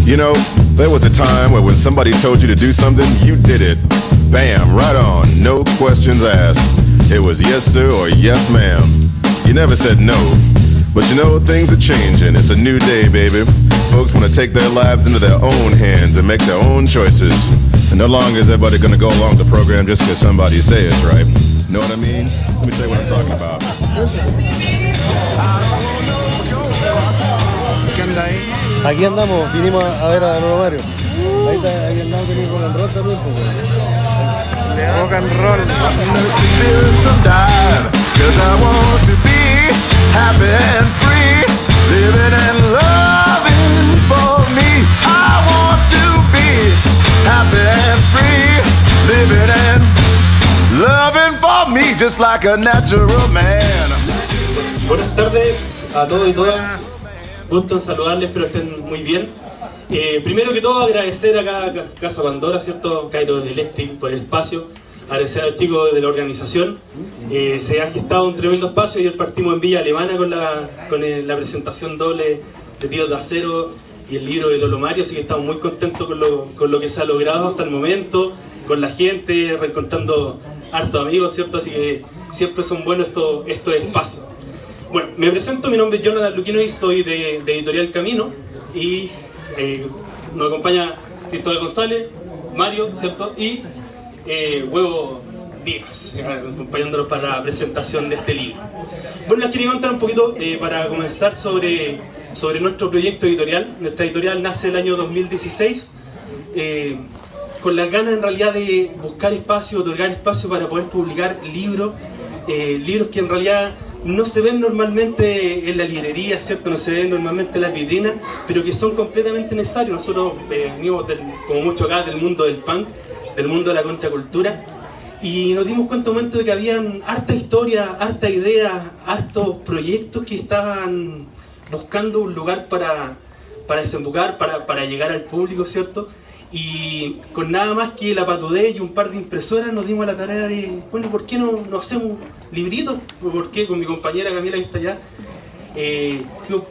You know, there was a time where when somebody told you to do something, you did it. Bam, right on, no questions asked. It was yes sir or yes ma'am. You never said no. But you know, things are changing. It's a new day, baby. Folks want to take their lives into their own hands and make their own choices. And no longer is everybody going to go along the program just because somebody says it's right. Know what I mean? Let me tell you what I'm talking about. ¿Qué anda ahí? Aquí andamos, vinimos a ver a Nuevo Mario. Ahí está, ahí andamos, tenemos rock and roll también, pues. Rock and roll. Cause I want to be happy and free, living and loving for me. I want to be happy and free, living and loving for me, just like a natural man. Buenas tardes a todos y todas. Gusto en saludarles, espero estén muy bien. Primero que todo, agradecer acá a Casa Pandora, ¿cierto? Cairo Electric por el espacio. Agradecer a los chicos de la organización. Se ha gestado un tremendo espacio. Ayer partimos en Villa Alemana con la presentación doble de Tíos de Acero y el libro de Lolo Mario, así que estamos muy contentos con lo que se ha logrado hasta el momento, con la gente, reencontrando hartos amigos, ¿cierto? Así que siempre son buenos estos espacios. Bueno, me presento, mi nombre es Jonathan Luquino y soy de Editorial Camino, y nos acompaña Cristóbal González, Mario, ¿cierto? Y Huevo Díaz, acompañándonos para la presentación de este libro. Bueno, les quería contar un poquito para comenzar sobre nuestro proyecto editorial. Nuestra editorial nace el año 2016 con las ganas en realidad de buscar espacio, otorgar espacio para poder publicar libros que en realidad no se ven normalmente en la librería, ¿cierto? No se ven normalmente en las vitrinas, pero que son completamente necesarios. Nosotros venimos, como mucho acá, del mundo del punk, del mundo de la contracultura, y nos dimos cuenta un momento de que habían harta historia, harta idea, hartos proyectos que estaban buscando un lugar para desembocar, para llegar al público, ¿cierto? Y con nada más que la patudez y un par de impresoras nos dimos a la tarea de, bueno, ¿por qué no hacemos libritos? ¿Por qué con mi compañera Camila que está allá?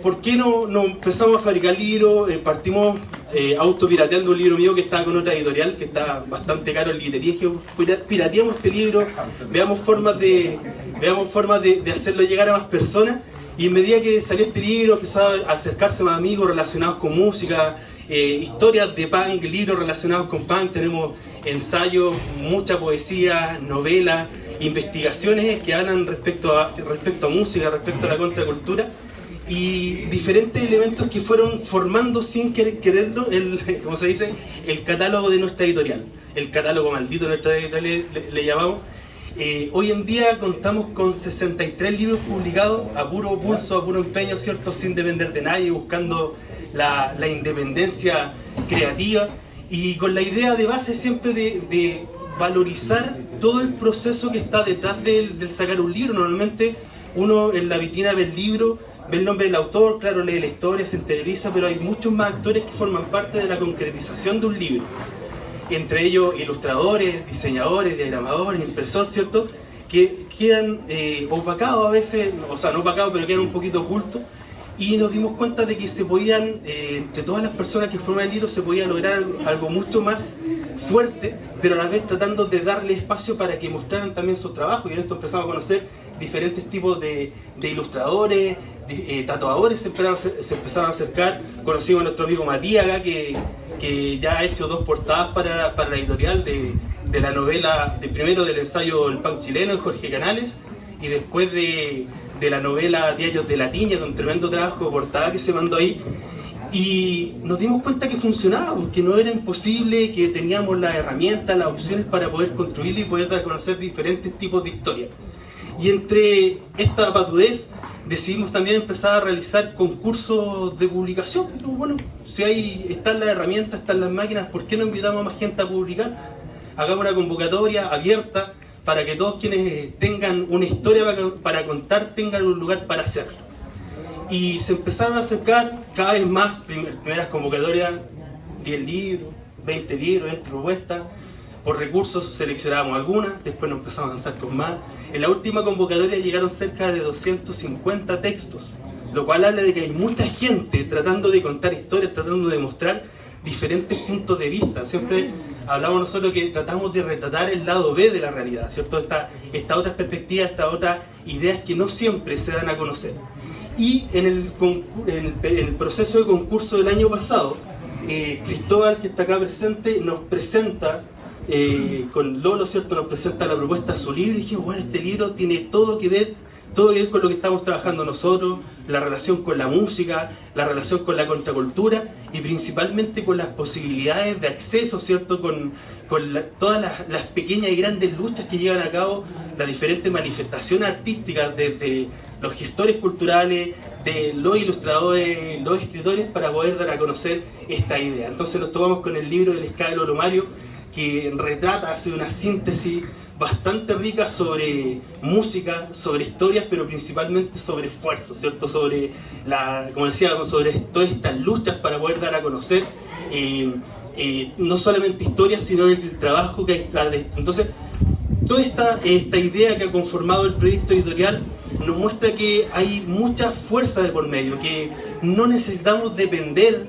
¿Por qué no empezamos a fabricar libros? Partimos autopirateando un libro mío que estaba con otra editorial, que está bastante caro en librería. Pirateamos este libro, veamos formas de hacerlo llegar a más personas. Y en medida que salió este libro, empezaba a acercarse más amigos relacionados con música, historias de punk, libros relacionados con punk. Tenemos ensayos, mucha poesía, novelas, investigaciones que hablan respecto a música, respecto a la contracultura, y diferentes elementos que fueron formando sin quererlo como se dice, el catálogo de nuestra editorial, el catálogo maldito de nuestra editorial le llamamos. Hoy en día contamos con 63 libros publicados a puro pulso, a puro empeño, ¿cierto? Sin depender de nadie, buscando la independencia creativa y con la idea de base siempre de valorizar todo el proceso que está detrás del sacar un libro. Normalmente uno en la vitrina ve el libro, ve el nombre del autor, claro, lee la historia, se interioriza, pero hay muchos más actores que forman parte de la concretización de un libro. Entre ellos ilustradores, diseñadores, diagramadores, impresores, ¿cierto? Que quedan opacados a veces, o sea, no opacados, pero quedan un poquito ocultos. Y nos dimos cuenta de que se podían, entre todas las personas que forman el libro, se podía lograr algo mucho más fuerte, pero a la vez tratando de darle espacio para que mostraran también sus trabajos. Y en esto empezamos a conocer diferentes tipos de ilustradores, tatuadores se empezaron a acercar. Conocimos a nuestro amigo Matías acá, que ya ha hecho 2 portadas para la editorial de la novela, primero del ensayo El Punk Chileno de Jorge Canales, y después de la novela Diarios de la Tiña, con tremendo trabajo de portada que se mandó ahí. Y nos dimos cuenta que funcionaba, porque no era imposible, que teníamos las herramientas, las opciones para poder construir y poder dar a conocer diferentes tipos de historias. Y entre esta patudez decidimos también empezar a realizar concursos de publicación. Pero bueno, si están las herramientas, están las máquinas, ¿por qué no invitamos a más gente a publicar? Hagamos una convocatoria abierta para que todos quienes tengan una historia para contar tengan un lugar para hacerlo. Y se empezaron a acercar cada vez más, primeras convocatorias, 10 libros, 20 libros, 20 propuestas. Por recursos seleccionábamos algunas, después nos empezamos a avanzar con más. En la última convocatoria llegaron cerca de 250 textos, lo cual habla de que hay mucha gente tratando de contar historias, tratando de mostrar, diferentes puntos de vista. Siempre hablamos nosotros que tratamos de retratar el lado B de la realidad, ¿cierto? Esta otra perspectiva, estas otras ideas que no siempre se dan a conocer. Y en el proceso de concurso del año pasado, Cristóbal, que está acá presente, nos presenta, con Lolo, ¿cierto? Nos presenta la propuesta de su libro y dije, bueno, este libro tiene todo que ver con lo que estamos trabajando nosotros, la relación con la música, la relación con la contracultura y principalmente con las posibilidades de acceso, ¿cierto? Con todas las pequeñas y grandes luchas que llevan a cabo las diferentes manifestaciones artísticas desde los gestores culturales, de los ilustradores, los escritores, para poder dar a conocer esta idea. Entonces nos tomamos con el libro del Ska de Lolo Mario, que retrata, hace una síntesis bastante rica sobre música, sobre historias, pero principalmente sobre esfuerzo, ¿cierto? Sobre, como decía, sobre todas estas luchas para poder dar a conocer no solamente historias, sino el trabajo que hay detrás de esto. Entonces, toda esta idea que ha conformado el proyecto editorial nos muestra que hay mucha fuerza de por medio, que no necesitamos depender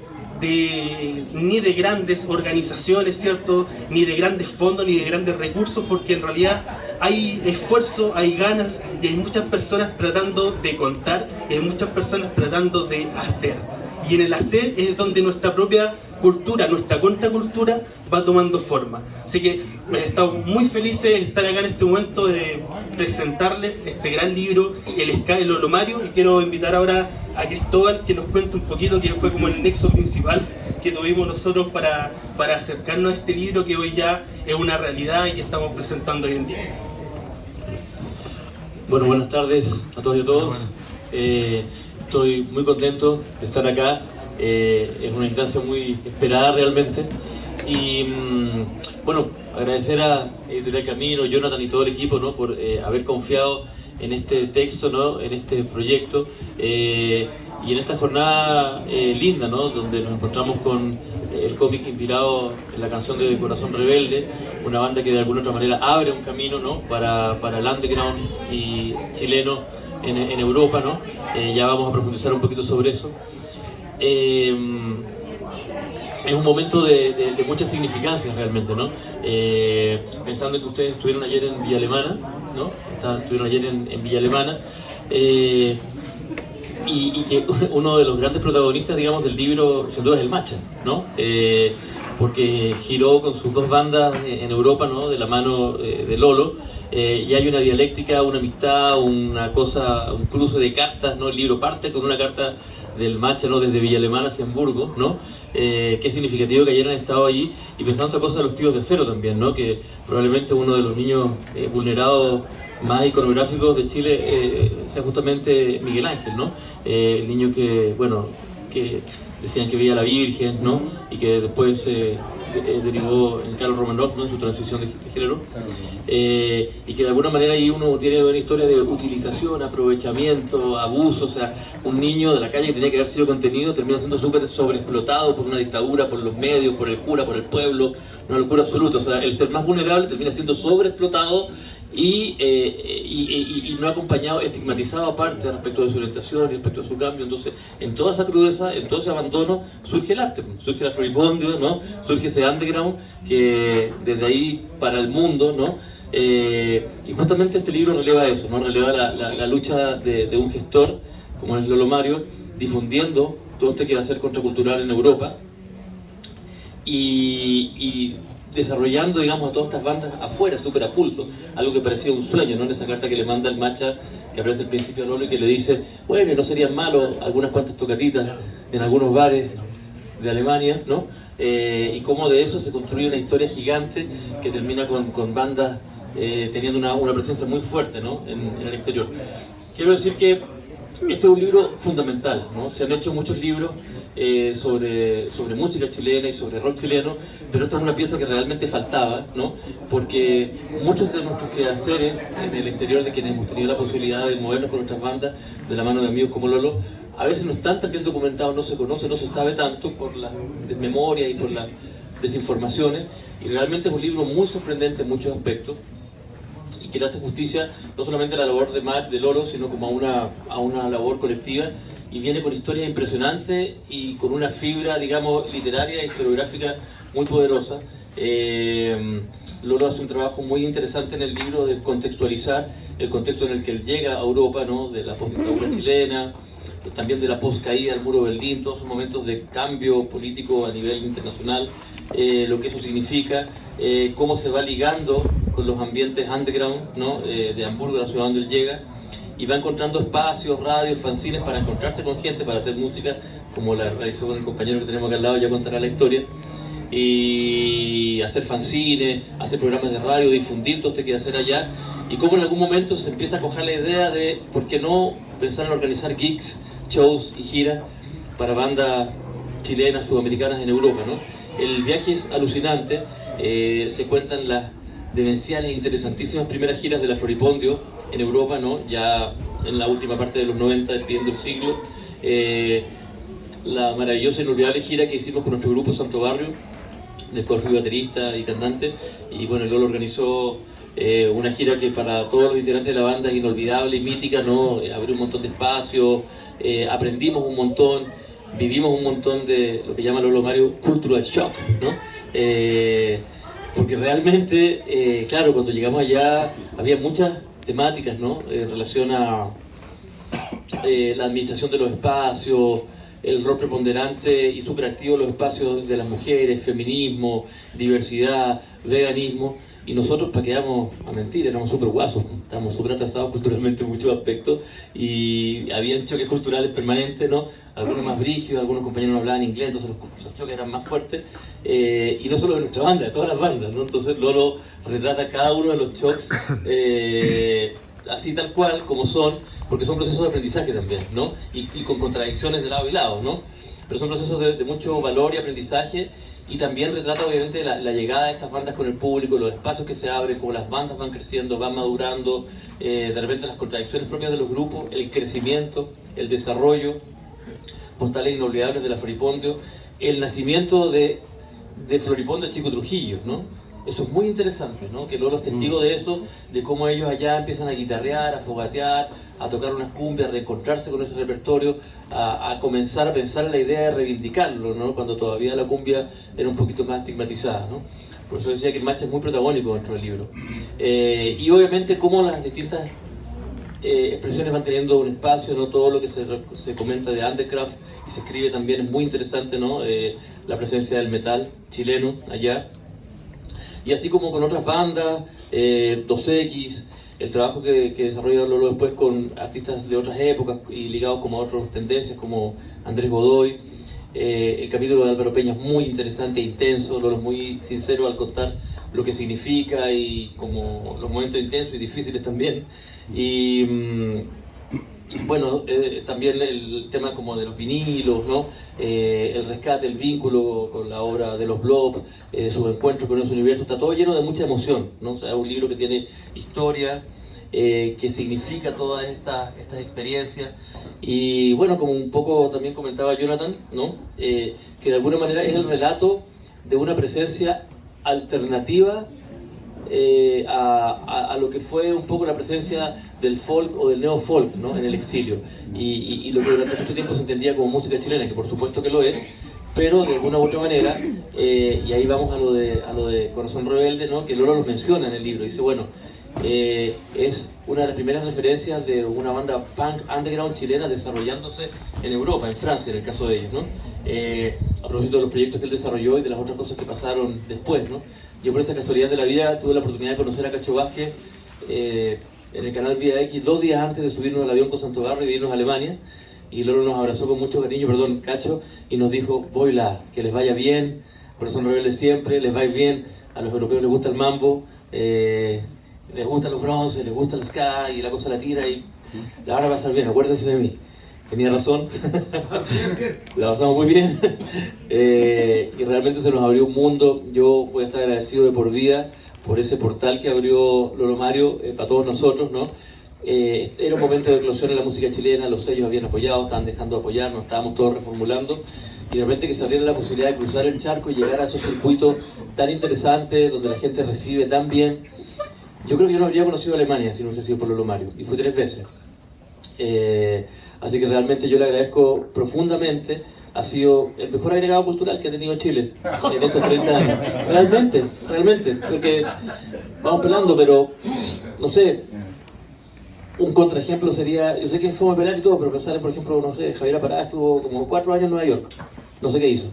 ni de grandes organizaciones, ¿cierto? Ni de grandes fondos, ni de grandes recursos, porque en realidad hay esfuerzo, hay ganas y hay muchas personas tratando de contar y hay muchas personas tratando de hacer. Y en el hacer es donde nuestra propia cultura, nuestra contracultura va tomando forma. Así que estamos muy felices de estar acá en este momento de presentarles este gran libro, El Ska de Lolo Mario, y quiero invitar ahora a Cristóbal que nos cuente un poquito, que fue como el nexo principal que tuvimos nosotros para acercarnos a este libro que hoy ya es una realidad y que estamos presentando hoy en día. Bueno, buenas tardes a todos y a todos. Estoy muy contento de estar acá. Es una instancia muy esperada realmente. Y bueno, agradecer a Editorial Camino, Jonathan y todo el equipo, ¿no? Por haber confiado en este texto, ¿no? En este proyecto y en esta jornada linda, ¿no? Donde nos encontramos con el cómic inspirado en la canción de Corazón Rebelde, una banda que de alguna otra manera abre un camino, ¿no? para el underground y chileno en Europa, ¿no? Ya vamos a profundizar un poquito sobre eso. Es un momento de muchas significancias realmente, ¿no? Pensando que ustedes estuvieron ayer en Villa Alemana, ¿no? Estuvieron ayer en Villa Alemana, y que uno de los grandes protagonistas, digamos, del libro sin duda es el Macha, ¿no? Porque giró con sus dos bandas en Europa, ¿no? De la mano de Lolo, y hay una dialéctica, una amistad, una cosa, un cruce de cartas, ¿no? El libro parte con una carta del Macha, ¿no? Desde Villa Alemana hacia Hamburgo, ¿no? Qué significativo que hayan estado allí, y pensando otra cosa de los Tíos de Acero también, ¿no? Que probablemente uno de los niños vulnerados más iconográficos de Chile sea justamente Miguel Ángel, ¿no? El niño que, bueno, que decían que veía a la Virgen, ¿no? Y que después derivó en Carlos Romanov, ¿no? En su transición de género, y que de alguna manera ahí uno tiene una historia de utilización, aprovechamiento, abuso. O sea, un niño de la calle que tenía que haber sido contenido termina siendo súper sobreexplotado por una dictadura, por los medios, por el cura, por el pueblo, una locura absoluta. O sea, el ser más vulnerable termina siendo sobreexplotado y no acompañado, estigmatizado aparte respecto de su orientación y respecto de su cambio. Entonces, en toda esa crudeza, en todo ese abandono, surge el arte, surge la floripondio, ¿no? Surge ese underground que desde ahí para el mundo, ¿no? Y justamente este libro releva eso, ¿no? Releva la lucha de un gestor como es Lolo Mario, difundiendo todo este que va a ser contracultural en Europa y desarrollando, digamos, a todas estas bandas afuera, súper a pulso, algo que parecía un sueño, ¿no? En esa carta que le manda el Macha, que aparece al principio a Lolo y que le dice, bueno, ¿no serían malos algunas cuantas tocatitas en algunos bares de Alemania, ¿no? Y cómo de eso se construye una historia gigante que termina con bandas teniendo una presencia muy fuerte, ¿no? en el exterior. Quiero decir que este es un libro fundamental, ¿no? Se han hecho muchos libros sobre música chilena y sobre rock chileno, pero esta es una pieza que realmente faltaba, ¿no? Porque muchos de nuestros quehaceres en el exterior, de quienes hemos tenido la posibilidad de movernos con nuestras bandas de la mano de amigos como Lolo, a veces no están tan bien documentados, no se conoce, no se sabe tanto por la desmemoria y por las desinformaciones, y realmente es un libro muy sorprendente en muchos aspectos, y que le hace justicia no solamente a la labor de Lolo, sino como a una labor colectiva, y viene con historias impresionantes y con una fibra, digamos, literaria e historiográfica muy poderosa. Lolo hace un trabajo muy interesante en el libro de contextualizar el contexto en el que él llega a Europa, ¿no? De la postdictadura chilena, también de la postcaída del muro de Berlín, todos esos momentos de cambio político a nivel internacional, lo que eso significa, cómo se va ligando con los ambientes underground, ¿no? De Hamburgo, la ciudad donde él llega, y va encontrando espacios, radios, fanzines para encontrarse con gente, para hacer música, como la realizó con el compañero que tenemos acá al lado, ya contará la historia, y hacer fanzines, hacer programas de radio, difundir todo este que hacer allá, y cómo en algún momento se empieza a coger la idea de, ¿por qué no pensar en organizar gigs, shows y giras para bandas chilenas, sudamericanas en Europa, ¿no? El viaje es alucinante, se cuentan las demenciales e interesantísimas primeras giras de la Floripondio en Europa, ¿no? Ya en la última parte de los 90, despidiendo el siglo, la maravillosa e inolvidable gira que hicimos con nuestro grupo Santo Barrio, del cual fui baterista y cantante, y bueno, Lolo organizó una gira que para todos los integrantes de la banda es inolvidable y mítica, ¿no? Abrió un montón de espacios, aprendimos un montón, vivimos un montón de lo que llama Lolo Mario cultural shock, ¿no? Porque realmente, claro, cuando llegamos allá había muchas temáticas, ¿no? En relación a la administración de los espacios, el rol preponderante y superactivo de los espacios de las mujeres, feminismo, diversidad, veganismo. Y nosotros, para que vamos a mentir, éramos súper guasos, estábamos súper atrasados culturalmente en muchos aspectos y habían choques culturales permanentes, ¿no? Algunos más brígidos, algunos compañeros no hablaban inglés, entonces los choques eran más fuertes. Y no solo de nuestra banda, de todas las bandas, ¿no? Entonces Lolo retrata cada uno de los choques así tal cual como son, porque son procesos de aprendizaje también, ¿no? Y con contradicciones de lado y lado, ¿no? Pero son procesos de mucho valor y aprendizaje. Y también retrata obviamente la llegada de estas bandas con el público, los espacios que se abren, cómo las bandas van creciendo, van madurando, de repente las contradicciones propias de los grupos, el crecimiento, el desarrollo, postales inolvidables de la Floripondio, el nacimiento de Floripondio Chico Trujillo, ¿no? Eso es muy interesante, ¿no? Que luego los testigos de eso, de cómo ellos allá empiezan a guitarrear, a fogatear, a tocar unas cumbias, a reencontrarse con ese repertorio, a comenzar a pensar en la idea de reivindicarlo, ¿no? Cuando todavía la cumbia era un poquito más estigmatizada, ¿no? Por eso decía que el Macha es muy protagónico dentro del libro. Y obviamente cómo las distintas expresiones van teniendo un espacio, ¿no? Todo lo que se comenta de undercraft y se escribe también es muy interesante, ¿no? La presencia del metal chileno allá. Y así como con otras bandas, 2X, el trabajo que desarrolla Lolo después con artistas de otras épocas y ligados como a otras tendencias como Andrés Godoy. El capítulo de Álvaro Peña es muy interesante e intenso, Lolo es muy sincero al contar lo que significa y como los momentos intensos y difíciles también. Y bueno, también el tema como de los vinilos, ¿no? El rescate, el vínculo con la obra de los Blob, sus encuentros con ese universo, está todo lleno de mucha emoción, ¿no? O sea, es un libro que tiene historia, que significa todas estas experiencias y bueno, como un poco también comentaba Jonathan, ¿no? Que de alguna manera es el relato de una presencia alternativa a lo que fue un poco la presencia del folk o del neo-folk, ¿no? En el exilio y lo que durante mucho tiempo se entendía como música chilena, que por supuesto que lo es, pero de alguna u otra manera, y ahí vamos a lo de Corazón Rebelde, ¿no? Que Lolo lo menciona en el libro, dice, bueno, es una de las primeras referencias de una banda punk underground chilena desarrollándose en Europa, en Francia en el caso de ellos, ¿no? A propósito de los proyectos que él desarrolló y de las otras cosas que pasaron después, ¿no? Yo por esa casualidad de la vida tuve la oportunidad de conocer a Cacho Vázquez en el canal Vía X 2 días antes de subirnos al avión con Santo Barrio y irnos a Alemania, y Lolo nos abrazó con mucho cariño, perdón, Cacho, y nos dijo, Boila, que les vaya bien, Corazón Rebelde siempre, les va a ir bien, a los europeos les gusta el mambo, les gustan los bronces, les gusta el ska y la cosa la tira y la van a pasar bien, acuérdense de mí. Tenía razón, la pasamos muy bien y realmente se nos abrió un mundo. Yo voy a estar agradecido de por vida por ese portal que abrió Lolo Mario para todos nosotros, ¿no? Era un momento de eclosión en la música chilena, los sellos habían apoyado, estaban dejando de apoyarnos, estábamos todos reformulando y de repente que se abriera la posibilidad de cruzar el charco y llegar a esos circuitos tan interesantes donde la gente recibe tan bien. Yo creo que yo no habría conocido Alemania si no hubiese sido por Lolo Mario y fui 3 veces. Así que realmente yo le agradezco profundamente. Ha sido el mejor agregado cultural que ha tenido Chile en estos 30 años. Realmente, porque vamos pelando, pero no sé, un contraejemplo sería, yo sé que fue a pelear y todo, pero pensar, por ejemplo, no sé, Javier Parada estuvo como 4 años en Nueva York, no sé qué hizo.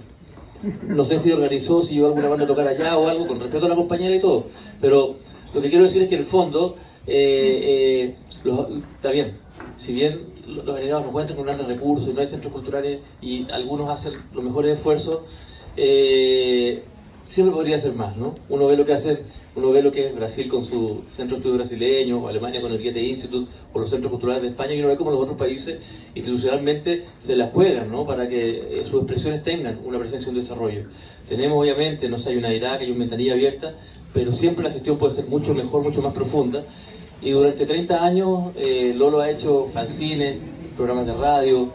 No sé si organizó, si llevó alguna banda a tocar allá o algo, con respeto a la compañera y todo, pero lo que quiero decir es que en el fondo, está bien, si bien los agregados no cuentan con grandes recursos y no hay centros culturales y algunos hacen los mejores esfuerzos, siempre podría hacer más, ¿no? Uno ve lo que hacen, uno ve lo que es Brasil con su centro de estudio brasileño, o Alemania con el Goethe Institut, o los centros culturales de España, y uno ve como los otros países institucionalmente se la juegan, ¿no? Para que sus expresiones tengan una presencia y un desarrollo. Tenemos obviamente, no sé, hay una IRAC, hay una ventanilla abierta, pero siempre la gestión puede ser mucho mejor, mucho más profunda. Y durante 30 años Lolo ha hecho fanzines, programas de radio,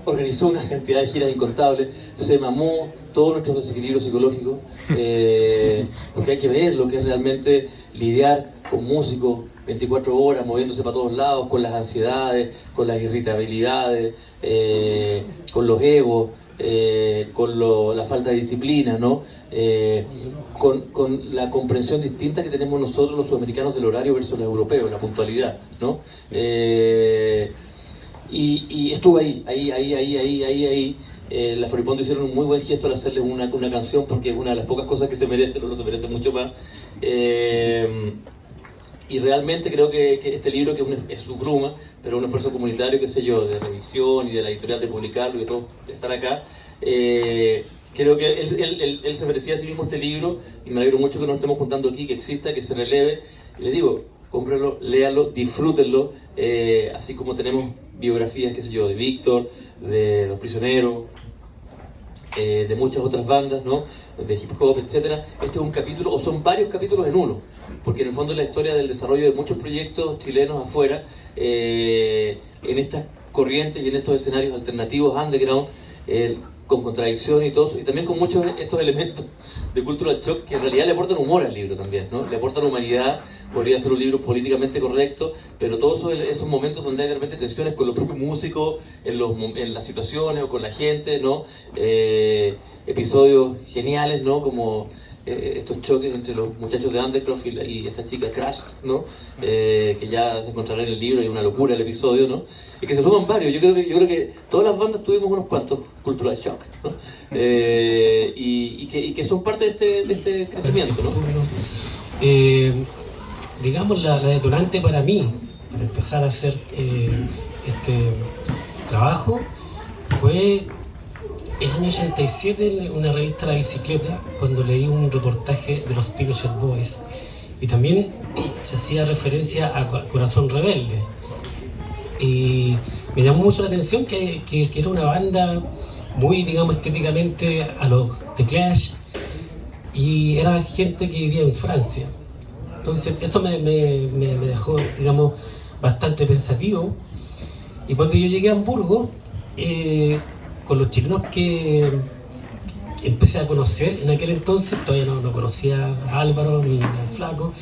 organizó una cantidad de giras incontables, se mamó todos nuestros desequilibrios psicológicos, porque hay que ver lo que es realmente lidiar con músicos 24 horas, moviéndose para todos lados, con las ansiedades, con las irritabilidades, con los egos, con la falta de disciplina, ¿no? Con la comprensión distinta que tenemos nosotros los sudamericanos del horario versus los europeos, la puntualidad, ¿no? Y estuvo ahí. La Floripondio hicieron un muy buen gesto al hacerles una canción, porque es una de las pocas cosas que se merece, no se merece mucho más. Y realmente creo que este libro, que es su pluma, pero un esfuerzo comunitario, qué sé yo, de revisión y de la editorial de publicarlo y de todo, de estar acá, creo que él se merecía a sí mismo este libro, y me alegro mucho que nos estemos juntando aquí, que exista, que se releve. Y les digo, cómprenlo, léanlo, disfrútenlo, así como tenemos biografías, qué sé yo, de Víctor, de Los Prisioneros, de muchas otras bandas, ¿no? De hip hop, etcétera. Este es un capítulo, o son varios capítulos en uno, porque en el fondo es la historia del desarrollo de muchos proyectos chilenos afuera, en estas corrientes y en estos escenarios alternativos, underground, con contradicciones y todo eso, y también con muchos estos elementos de cultural shock que en realidad le aportan humor al libro también, ¿no? Le aportan humanidad. Podría ser un libro políticamente correcto, pero todos esos momentos donde hay realmente tensiones con los propios músicos, en las situaciones o con la gente, ¿no? Episodios geniales, ¿no? Como estos choques entre los muchachos de Undercroft y esta chica Crash, ¿no? Que ya se encontrará en el libro, y una locura el episodio, ¿no? Y que se suman varios. Yo creo que todas las bandas tuvimos unos cuantos cultural shock, ¿no? Y que son parte de este crecimiento, ¿no? Digamos, la detonante para mí, para empezar a hacer este trabajo, fue el año 87 en una revista La Bicicleta, cuando leí un reportaje de los Pinochet Boys, y también se hacía referencia a Corazón Rebelde, y me llamó mucho la atención que era una banda muy, digamos, estéticamente a los The Clash, y era gente que vivía en Francia. Entonces eso me dejó, digamos, bastante pensativo. Y cuando yo llegué a Hamburgo, con los chilenos que empecé a conocer en aquel entonces, todavía no conocía a Álvaro ni al Flaco,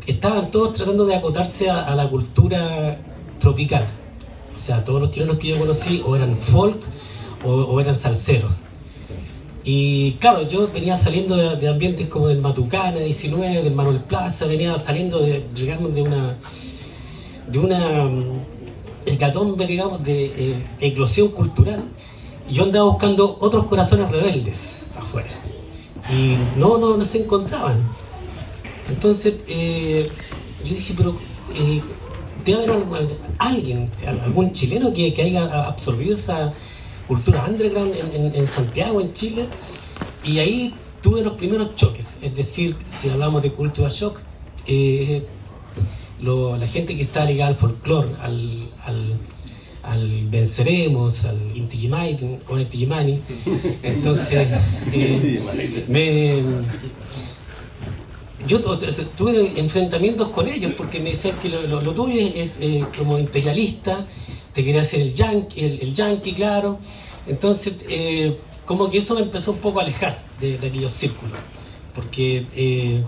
estaban todos tratando de acotarse a la cultura tropical. O sea, todos los chilenos que yo conocí o eran folk o eran salseros. Y claro, yo venía saliendo de ambientes como del Matucana 19, del Manuel Plaza, venía saliendo llegando de una hecatombe, digamos, de eclosión cultural. Y yo andaba buscando otros corazones rebeldes afuera, y no se encontraban. Entonces yo dije, pero debe haber alguien, algún chileno que haya absorbido esa cultura underground en Santiago, en Chile. Y ahí tuve los primeros choques. Es decir, si hablamos de cultura shock, la gente que está ligada al folclore, al Venceremos, al Inti Illimani o Inti Illimani, entonces yo tuve enfrentamientos con ellos, porque me decían que lo tuyo es como imperialista, te quería hacer el yankee, claro. Entonces como que eso me empezó un poco a alejar de aquellos círculos, porque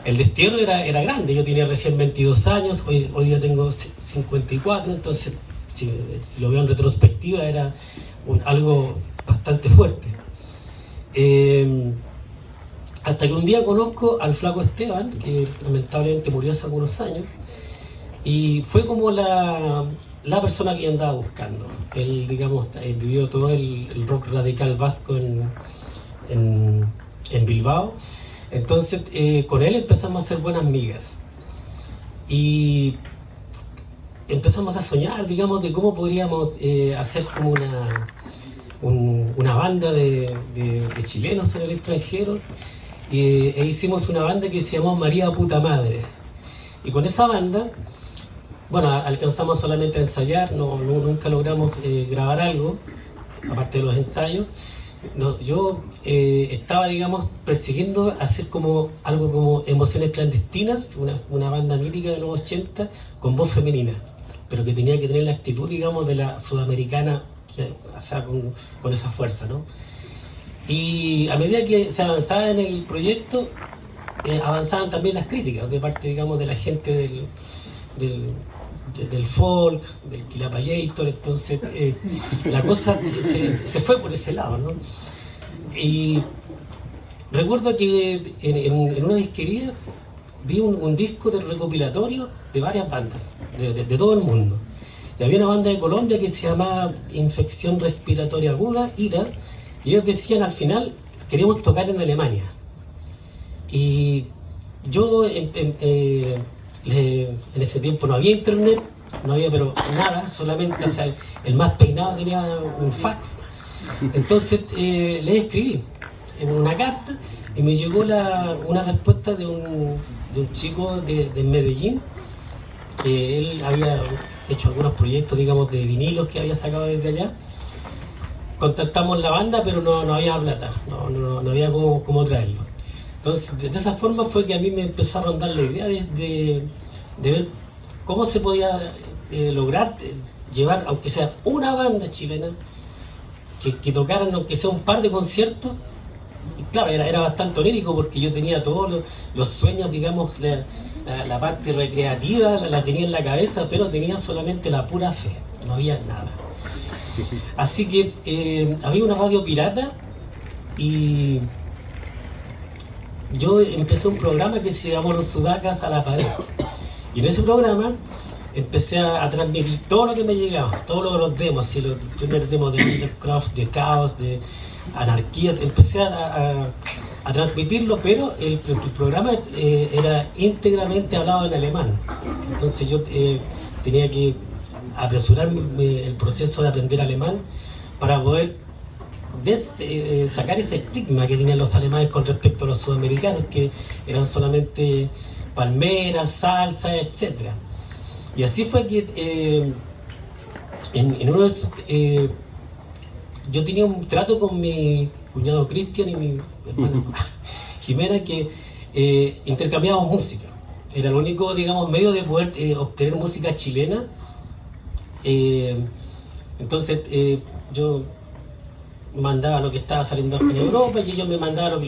el destierro era grande. Yo tenía recién 22 años, hoy día tengo 54, entonces si lo veo en retrospectiva, era algo bastante fuerte. Hasta que un día conozco al flaco Esteban, que lamentablemente murió hace algunos años, y fue como la persona que yo andaba buscando. Él, digamos, vivió todo el rock radical vasco en Bilbao. Entonces, con él empezamos a hacer buenas migas. Y empezamos a soñar, digamos, de cómo podríamos hacer como una banda de chilenos en el extranjero. E hicimos una banda que se llamó María Puta Madre. Y con esa banda, bueno, alcanzamos solamente a ensayar, nunca logramos grabar algo, aparte de los ensayos. Yo estaba, digamos, persiguiendo hacer como algo como Emociones Clandestinas, una banda mítica de los 80 con voz femenina, pero que tenía que tener la actitud, digamos, de la sudamericana, o sea, con esa fuerza, ¿no? Y a medida que se avanzaba en el proyecto, avanzaban también las críticas de parte, digamos, de la gente del folk, del Quilapayator. Entonces la cosa se fue por ese lado, ¿no? Y recuerdo que en una disquería vi un disco de recopilatorio de varias bandas de todo el mundo. Y había una banda de Colombia que se llamaba Infección Respiratoria Aguda, IRA, y ellos decían al final: queremos tocar en Alemania. Y yo en ese tiempo no había internet, no había pero nada, solamente, o sea, el más peinado tenía un fax. Entonces le escribí en una carta y me llegó una respuesta de un chico de Medellín, que él había hecho algunos proyectos, digamos, de vinilos que había sacado desde allá. Contactamos la banda, pero no había plata, no había cómo traerlo. Entonces, de esa forma fue que a mí me empezó a rondar la idea de ver cómo se podía lograr llevar, aunque sea una banda chilena, que tocaran, aunque sea un par de conciertos. Y claro, era bastante onírico porque yo tenía todos los sueños, digamos, la parte recreativa la tenía en la cabeza, pero tenía solamente la pura fe, no había nada. Así que había una radio pirata y yo empecé un programa que se llamó Los Sudacas a la Pared. Y en ese programa empecé a transmitir todo lo que me llegaba, todos los demos, así, los primeros demos de Undercraft, de Caos, de Anarquía. Empecé a transmitirlo, pero el programa era íntegramente hablado en alemán. Entonces yo tenía que apresurar el proceso de aprender alemán para poder sacar ese estigma que tenían los alemanes con respecto a los sudamericanos, que eran solamente palmeras, salsa, etc. Y así fue que en uno de esos, yo tenía un trato con mi cuñado Cristian y mi hermana Jimena, que intercambiábamos música. Era el único, digamos, medio de poder obtener música chilena. Entonces yo mandaba lo que estaba saliendo en Europa y ellos me mandaban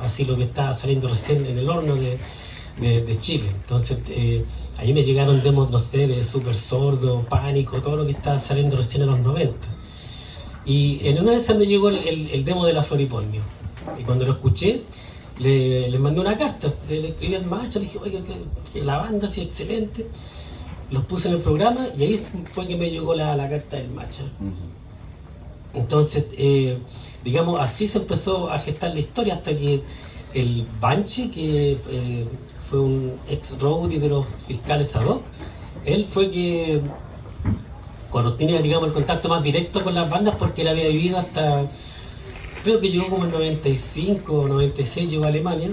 así lo que estaba saliendo recién en el horno de Chile. Entonces ahí me llegaron demos, no sé, de Super Sordo, Pánico, todo lo que estaba saliendo recién en los 90. Y en una de esas me llegó el demo de La Floripondio. Y cuando lo escuché, le mandé una carta, le escribí al macho, le dije: oye, que la banda sí, excelente. Los puse en el programa y ahí fue que me llegó la carta del macho. Entonces, digamos, así se empezó a gestar la historia hasta que el Banchi, que fue un ex roadie de los Fiscales ad hoc, él fue que cuando tenía, digamos, el contacto más directo con las bandas, porque él había vivido hasta, creo que llegó como en 95 o 96, llegó a Alemania.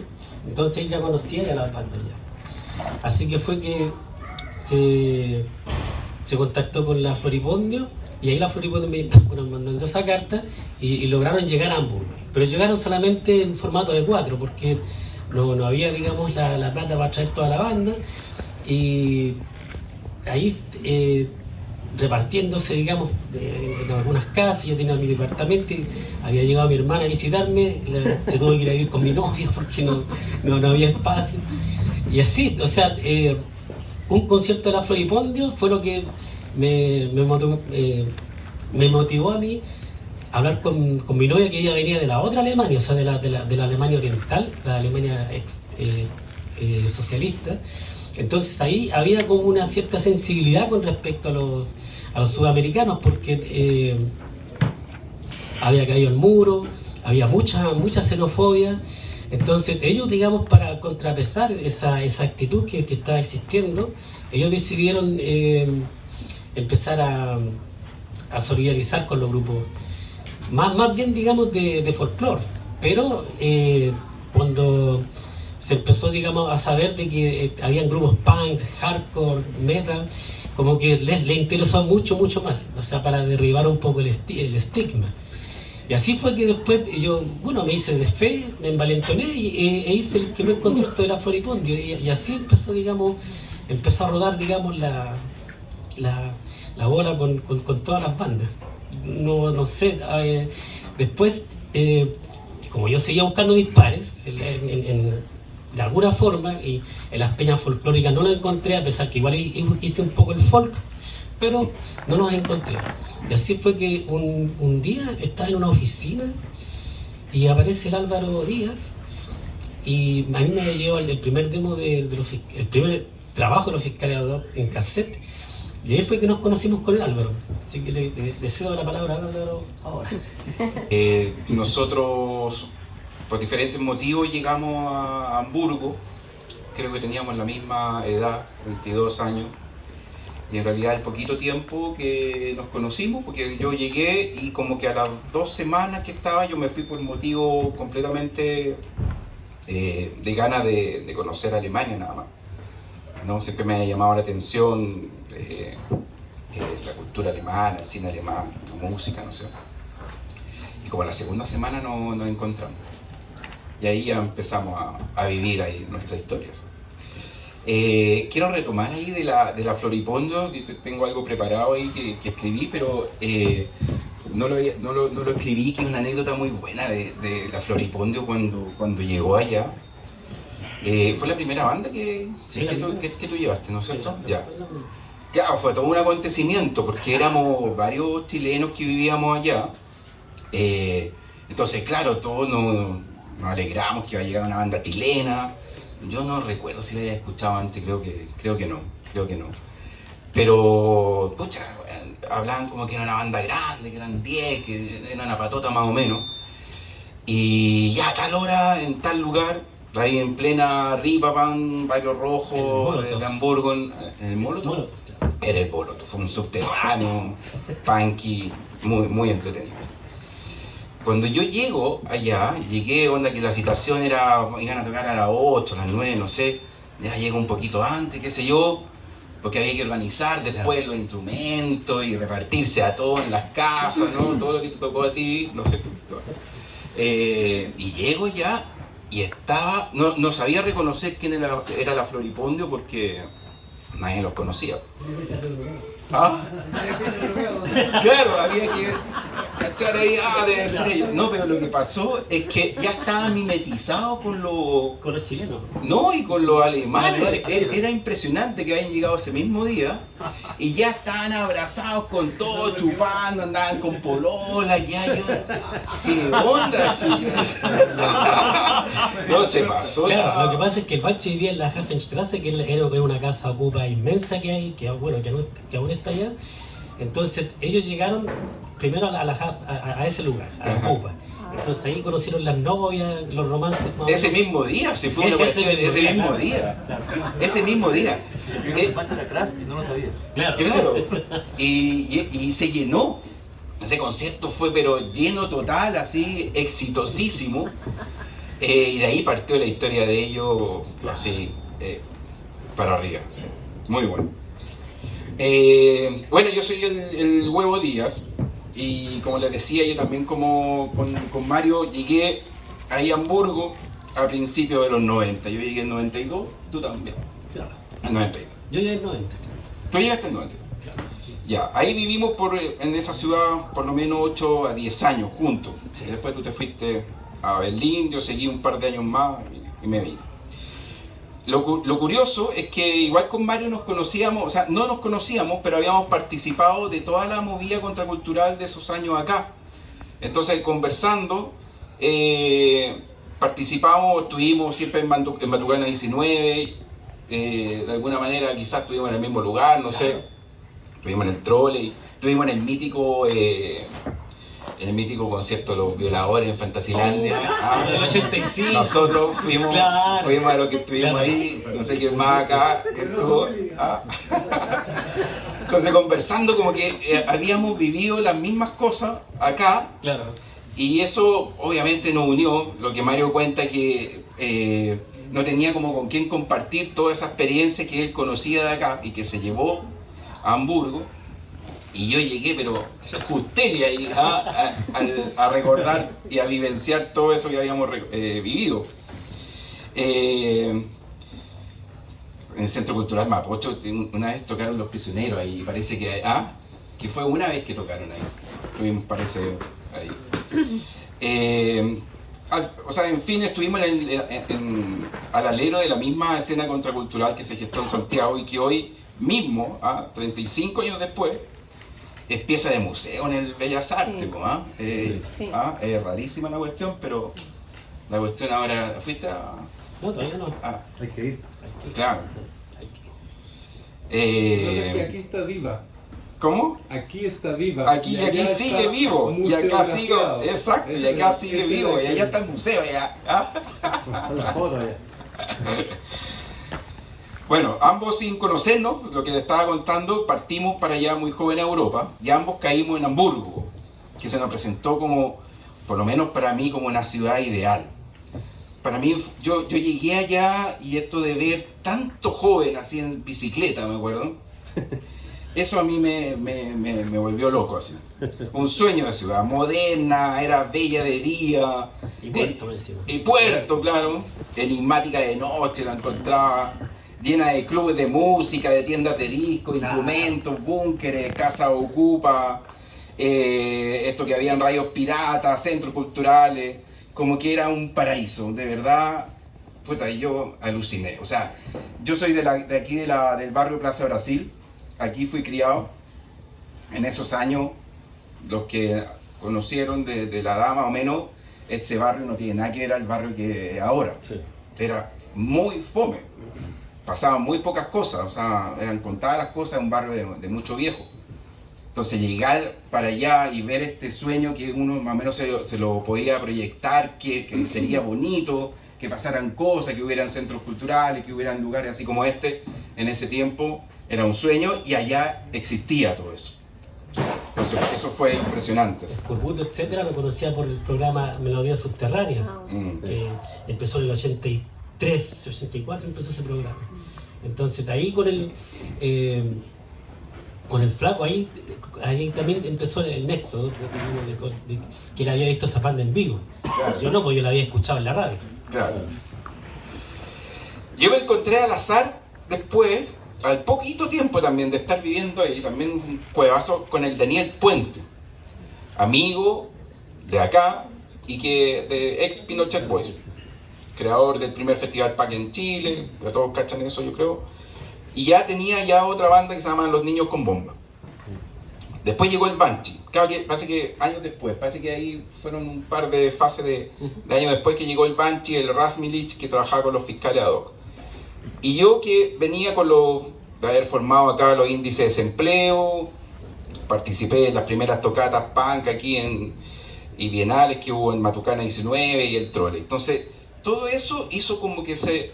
Entonces él ya conocía ya las bandas ya. Así que fue que se contactó con la Floripondio, y ahí la Floripondio me mandó esa carta y lograron llegar a Hamburgo. Pero llegaron solamente en formato de 4, porque no había, digamos, la plata para traer toda la banda. Y ahí repartiéndose, digamos, en algunas casas. Yo tenía mi departamento y había llegado mi hermana a visitarme, se tuvo que ir a vivir con mi novia porque no había espacio. Y así, o sea, un concierto de la Floripondio fue lo que me motivó a mí a hablar con mi novia, que ella venía de la otra Alemania, o sea, de la Alemania oriental, la Alemania socialista. Entonces ahí había como una cierta sensibilidad con respecto a los sudamericanos, porque había caído el muro, había mucha xenofobia. Entonces ellos, digamos, para contrapesar esa actitud que estaba existiendo, ellos decidieron empezar a solidarizar con los grupos, más bien, digamos, de folclore. Pero cuando se empezó, digamos, a saber de que habían grupos punk, hardcore, metal, como que les interesó mucho más, o sea, para derribar un poco el estigma. Y así fue que después yo, me hice de fe, me envalentoné e hice el primer concierto de la Floripondio, y así empezó a rodar, digamos, la bola con todas las bandas. No sé, después, como yo seguía buscando mis pares, de alguna forma, y en las peñas folclóricas no los encontré, a pesar que igual hice un poco el folk, pero no los encontré. Y así fue que un día estaba en una oficina y aparece el Álvaro Díaz, y a mí me llevó el primer demo el primer trabajo de los fiscales en cassette, y ahí fue que nos conocimos con el Álvaro. Así que le cedo la palabra al Álvaro ahora. Nosotros, por diferentes motivos, llegamos a Hamburgo. Creo que teníamos la misma edad, 22 años. Y en realidad el poquito tiempo que nos conocimos, porque yo llegué y como que a las 2 semanas que estaba yo me fui por motivo completamente de ganas de conocer Alemania nada más. ¿No? Siempre me ha llamado la atención la cultura alemana, el cine alemán, la música, no sé. Y como la segunda semana nos encontramos. Y ahí ya empezamos a vivir ahí nuestras historias. Quiero retomar ahí de la Floripondio. Tengo algo preparado ahí que escribí, pero no lo escribí, que es una anécdota muy buena de la Floripondio cuando llegó allá. Fue la primera banda que tú llevaste, ¿no es cierto? Sí, ya. Claro, fue todo un acontecimiento, porque éramos varios chilenos que vivíamos allá. Entonces, claro, todos nos alegramos que iba a llegar una banda chilena. Yo no recuerdo si la había escuchado antes, creo que no. Pero, pucha, hablaban como que era una banda grande, que eran 10, que era una patota más o menos. Y ya a tal hora, en tal lugar, ahí en plena Ripapan, Barrio Rojo, de Hamburgo, en el Molotov. Era el Molotov, fue un subterráneo, punky, muy entretenido. Cuando yo llego allá, llegué, onda que la citación iban a tocar a las 8, a las 9, no sé, ya llego un poquito antes, qué sé yo, porque había que organizar después los instrumentos y repartirse a todos en las casas, ¿no? Todo lo que te tocó a ti, no sé. Y llego ya y estaba, no sabía reconocer quién era la Floripondio porque nadie los conocía. ¿Ah? Claro, había que cachar ahí, debe ser ellos. No, pero lo que pasó es que ya estaban mimetizados con los chilenos. No, y con los alemanes. Era impresionante que hayan llegado ese mismo día y ya estaban abrazados con todo, chupando, andaban con pololas, ya yo. ¿Qué onda? No se pasó. Claro, lo que pasa es que el Balche vivía en la Hafenstrasse, que era una casa ocupa inmensa que hay, que aún está allá. Entonces ellos llegaron primero a ese lugar, a la Ocupa. Entonces ahí conocieron las novias, los romances. Ese mismo día, si fue una cuestión, ese mismo día. Ese mismo día. No lo sabía. Claro. Y se llenó. Ese concierto fue pero lleno total, así, exitosísimo. Y de ahí partió la historia de ellos, así, para arriba. Muy bueno. Bueno, yo soy el Huevo Díaz. Y como les decía, yo también con Mario llegué ahí a Hamburgo a principios de los 90. Yo llegué en 92, tú también. Claro. En 92. Yo llegué en 90. Tú llegaste en 90. Claro. Ya, ahí vivimos en esa ciudad por lo menos 8 a 10 años juntos. Sí. Y después tú te fuiste a Berlín, yo seguí un par de años más y me vine. lo curioso es que igual con Mario nos conocíamos, o sea, no nos conocíamos, pero habíamos participado de toda la movida contracultural de esos años acá. Entonces, conversando, participamos, estuvimos siempre en Matucana 19, de alguna manera quizás estuvimos en el mismo lugar, no sé, estuvimos en el Trolley, estuvimos en el mítico concierto de los violadores en Fantasilandia. Del 85. Nosotros fuimos, Claro. fuimos a lo que estuvimos Claro. ahí, no sé quién más acá estuvo. Entonces, conversando, como que habíamos vivido las mismas cosas acá. Claro. Y eso obviamente nos unió. Lo que Mario cuenta que no tenía como con quién compartir toda esa experiencia que él conocía de acá y que se llevó a Hamburgo. Y yo llegué, pero justelia ahí a recordar y a vivenciar todo eso que habíamos vivido. En el Centro Cultural Mapocho una vez tocaron Los Prisioneros ahí, parece que fue una vez que tocaron ahí. Estuvimos, parece, ahí. O sea, en fin, estuvimos al alero de la misma escena contracultural que se gestó en Santiago y que hoy mismo, 35 años después, es pieza de museo en el Bellas Artes. Sí. Sí. Es rarísima la cuestión, pero la cuestión ahora... ¿Fuiste a...? No, todavía no. Hay que ir. Claro. Aquí está viva. ¿Cómo? Aquí está viva. Aquí allá sigue está vivo. Y acá sigue... museografiado. Exacto, y Ese- acá sigue ese vivo. era Y allá está el museo. Está la foto ya. Bueno, ambos sin conocernos, lo que les estaba contando, partimos para allá muy joven a Europa y ambos caímos en Hamburgo, que se nos presentó como, por lo menos para mí, como una ciudad ideal. Para mí, yo llegué allá y esto de ver tanto joven así en bicicleta, me acuerdo, eso a mí me volvió loco así. Un sueño de ciudad, moderna, era bella de día. Y puerto encima. Y puerto, claro. Enigmática de noche, la encontraba llena de clubes de música, de tiendas de discos, Claro. instrumentos, búnkeres, casa ocupa, esto que habían radios piratas, centros culturales, como que era un paraíso, de verdad. Puta, y yo aluciné. O sea, yo soy de aquí del barrio Plaza Brasil, aquí fui criado. En esos años, los que conocieron de la edad más o menos, ese barrio no tiene nada que ver al barrio que es ahora. Sí. Era muy fome. Pasaban muy pocas cosas, o sea, eran contadas las cosas en un barrio de mucho viejo. Entonces llegar para allá y ver este sueño que uno más o menos se lo podía proyectar, que sería bonito, que pasaran cosas, que hubieran centros culturales, que hubieran lugares así como este, en ese tiempo era un sueño y allá existía todo eso. Entonces eso fue impresionante. Corbuto, etcétera, lo conocía por el programa Melodías Subterráneas, que empezó en el 83, 84 empezó ese programa. Entonces de ahí con el flaco, ahí también empezó el nexo, ¿no? Que él había visto esa banda en vivo. Claro. Yo no, porque yo la había escuchado en la radio. Claro. Yo me encontré al azar después, al poquito tiempo también de estar viviendo ahí, también un cuevazo con el Daniel Puente, amigo de acá y que de ex Pinochet Boys, creador del primer festival PAC en Chile, ya todos cachan eso yo creo, y ya tenía otra banda que se llama Los Niños con Bomba. Después llegó el Banshee, claro que parece que años después, parece que ahí fueron un par de fases de años después que llegó el Banshee, el Rasmilich, que trabajaba con los fiscales ad hoc. Y yo que venía de haber formado acá los índices de desempleo, participé en las primeras tocatas punk aquí y bienales que hubo en Matucana 19 y el Trolley. Entonces, todo eso hizo como que se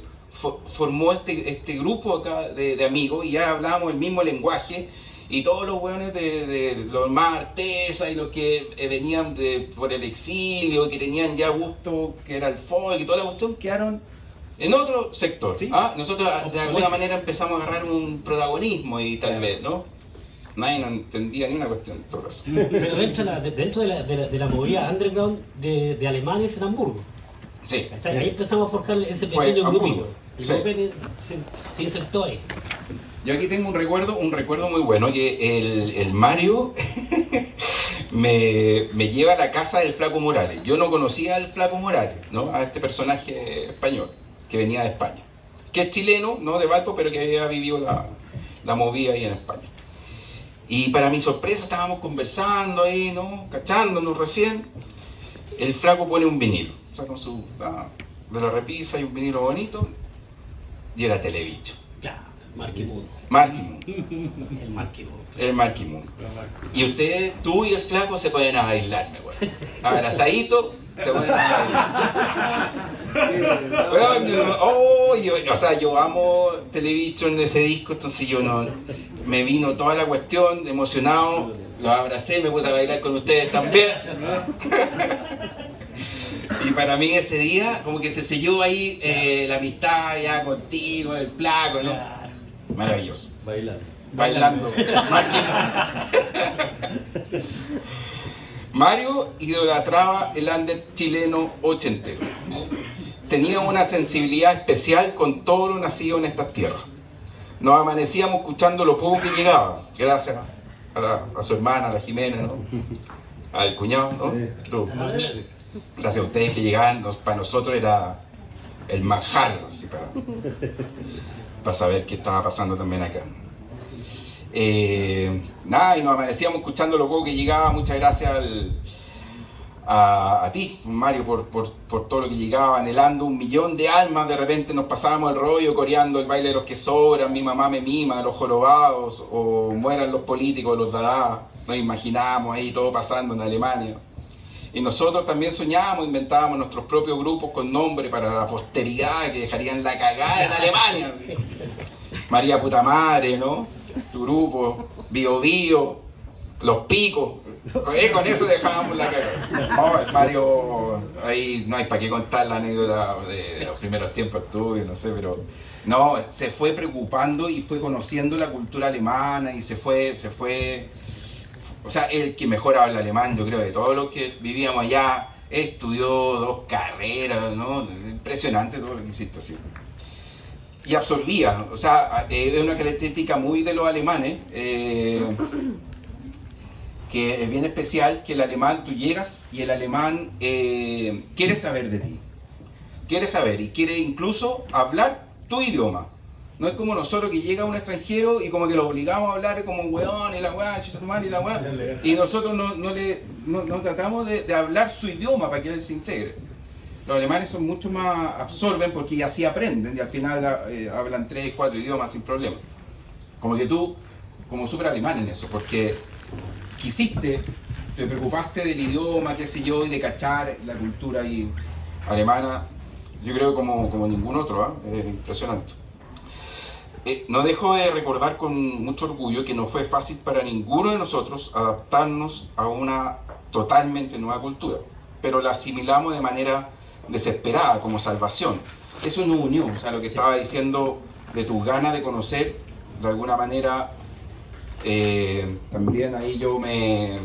formó este grupo acá de amigos y ya hablábamos el mismo lenguaje. Y todos los hueones de los más artesas y los que venían por el exilio, que tenían ya gusto, que era el folk y toda la cuestión, quedaron en otro sector. Sí. Nosotros de alguna manera empezamos a agarrar un protagonismo y tal vez, ¿no? Nadie no entendía ni una cuestión en todo caso. Pero dentro de la movida underground de alemanes en Hamburgo. Sí. ¿Cachai? Ahí empezamos a forjar ese Fue pequeño Hamburgo. grupito. Y Sí. López se insertó ahí. Yo aquí tengo un recuerdo muy bueno, que el Mario me lleva a la casa del Flaco Morales. Yo no conocía al Flaco Morales, ¿no? A este personaje español que venía de España. que es chileno, no de Valpo, pero que había vivido la movida ahí en España. Y para mi sorpresa estábamos conversando ahí, ¿no? Cachándonos recién. El flaco pone un vinilo, saca de la repisa y un vinilo bonito, y era Televicho. Claro, Marky Moon. Marky Moon. El Marky Moon. El Marky Moon. Y ustedes, tú y el flaco, se pueden a bailarme, güey. Abrazaditos, se pueden a bailar. O sea, yo amo Television de ese disco, entonces yo no... Me vino toda la cuestión, emocionado, los abracé, me puse a bailar con ustedes también. Y para mí ese día, como que se selló ahí la amistad ya contigo, el flaco, ¿no? Maravilloso. Bailando. Mario idolatraba el under chileno ochentero. Tenía una sensibilidad especial con todo lo nacido en estas tierras. Nos amanecíamos escuchando lo poco que llegaba, gracias a su hermana, a la Jimena, ¿no? Al cuñado, ¿no? Gracias a ustedes que llegaban, para nosotros era el manjar, así, para saber qué estaba pasando también acá. Nada, y nos amanecíamos escuchando lo poco que llegaba. Muchas gracias a ti, Mario, por todo lo que llegaba, anhelando 1.000.000 de almas. De repente nos pasábamos el rollo coreando el baile de los que sobran, mi mamá me mima, los jorobados, o mueran los políticos, los dada. Nos imaginábamos ahí todo pasando en Alemania. Y nosotros también soñábamos, inventábamos nuestros propios grupos con nombre para la posteridad que dejarían la cagada en Alemania. María Puta Madre, ¿no? Tu grupo, Bio Bio, Los Picos. Con eso dejábamos la cagada. Mario, ahí no hay para qué contar la anécdota de los primeros tiempos de estudio, no sé, pero no, se fue preocupando y fue conociendo la cultura alemana y se fue, o sea, el que mejor habla alemán, yo creo, de todos los que vivíamos allá, estudió 2 carreras, ¿no? Impresionante todo lo que hiciste, así. Y absorbía, o sea, es una característica muy de los alemanes, que es bien especial, que el alemán, tú llegas y el alemán quiere saber de ti, quiere saber y quiere incluso hablar tu idioma. No es como nosotros que llega un extranjero y como que lo obligamos a hablar como un weón y la weá, y la weá, y nosotros no tratamos de hablar su idioma para que él se integre. Los alemanes son mucho más, absorben porque así aprenden y al final hablan 3, 4 idiomas sin problema. Como que tú, como súper alemán en eso, porque quisiste, te preocupaste del idioma, qué sé yo, y de cachar la cultura ahí alemana, yo creo como ningún otro, es impresionante. No dejo de recordar con mucho orgullo que no fue fácil para ninguno de nosotros adaptarnos a una totalmente nueva cultura, pero la asimilamos de manera desesperada, como salvación. Eso nos unió, o sea, lo que estaba diciendo de tus ganas de conocer, de alguna manera, también ahí yo me